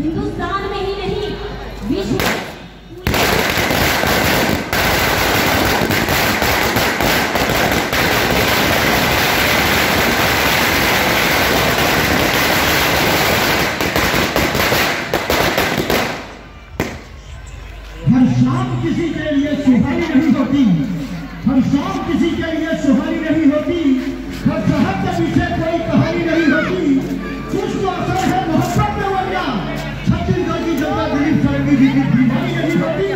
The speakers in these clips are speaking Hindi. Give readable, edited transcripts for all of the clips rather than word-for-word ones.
हिंदुस्तान में ही नहीं विश्व हर शाम किसी के लिए सुहानी नहीं होती, हर शाम किसी के लिए सुहानी नहीं होती, हर शहर के पीछे कोई कहानी नहीं होती। कुछ तो असर है मोहब्बत में वरना छत्तीसगढ़ की जनता दिलीप सैनी जी की दीवानी नहीं होती,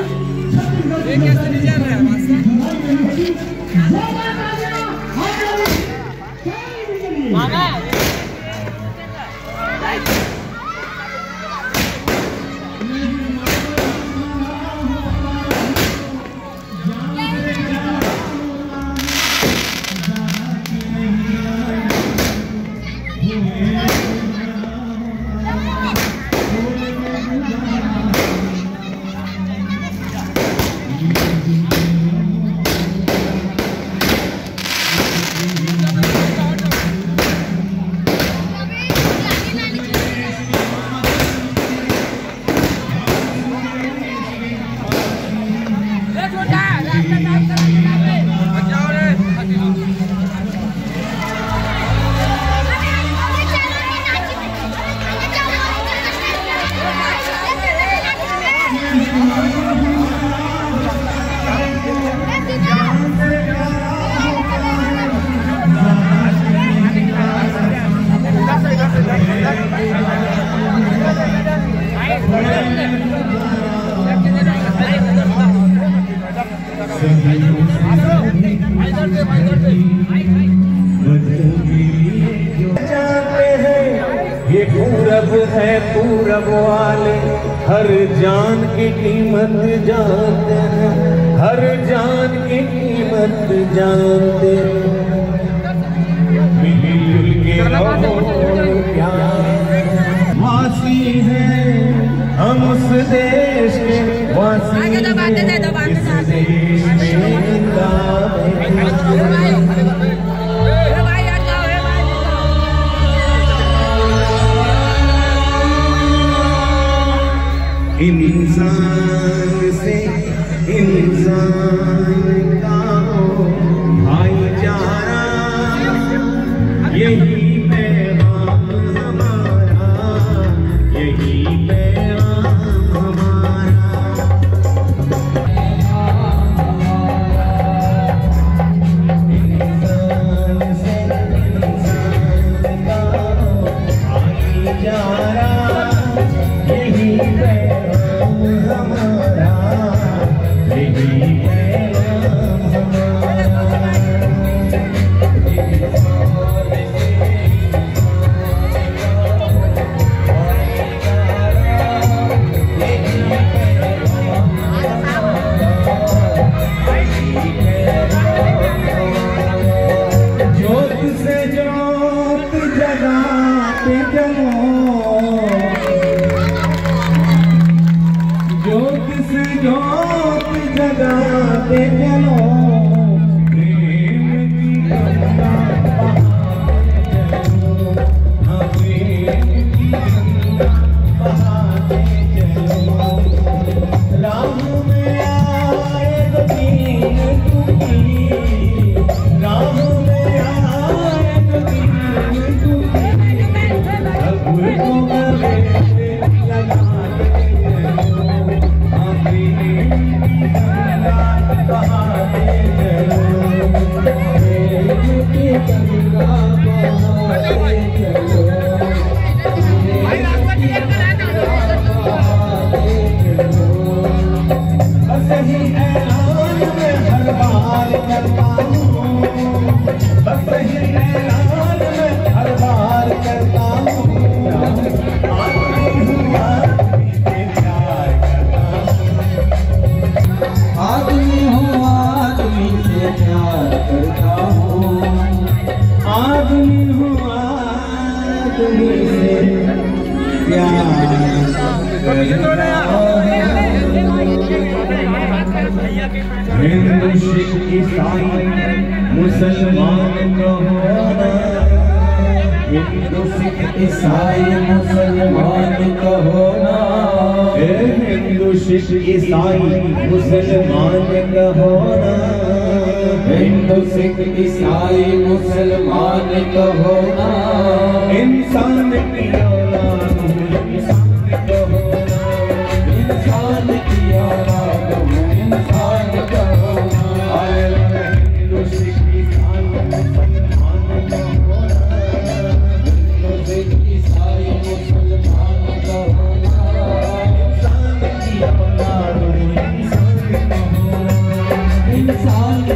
छत्तीसगढ़ की जनता दिलीप सैनी जी की दीवानी नहीं होती। ये पूरब है, पूरब वाले हर जान की कीमत जानते हैं, हर जान की कीमत जानते हैं। मिलजुल के रहो प्यार वासी हैं हम उस देश के वासी, इस देश में इंसान से इंसान का भाईचारा, यही पैगाम हमारा, यही पैगाम हमारा। इंसान से इंसान का भाईचारा, यही पैगाम हमारा, यही पैगाम हमारा। ज्योत से ज्योत जगाते चलो, ज्योत से ज्योत जगाते चलो, प्रेम की गंगा बहाते चलो, हाँ प्रेम की गंगा बहाते चलो। राह में आए तो दीन दुखी, राह में आए तो दीन दुखी, अब तो गले लगाते चलो, हाँ प्रेम की गंगा बहाते चलो, प्रेम की गंगा बहाते चलो, बस ही ऐलान में हर बार करता हूँ, बस ही ऐलान में हर बार करता हूँ। आदमी हूँ, आदमी से प्यार करता हूँ, आदमी हूँ, आदमी से प्यार करता हूँ। हिंदू सिख ईसाई मुसलमान कहो, हिंदू सिख ईसाई मुसलमान कहो ना, सिख ईसाई मुसलमान कहोना, हिंदू सिख ईसाई मुसलमान कहोना, इंसान की औलाद इंसान कहोना, इंसान की औलाद इंसान कहोना। हिंदू सिख ईसाई मुसलमान कहोना, हिंदू सिख ईसाई मुसलमान कहोना, इंसान की औलाद इंसान कहोना, इंसान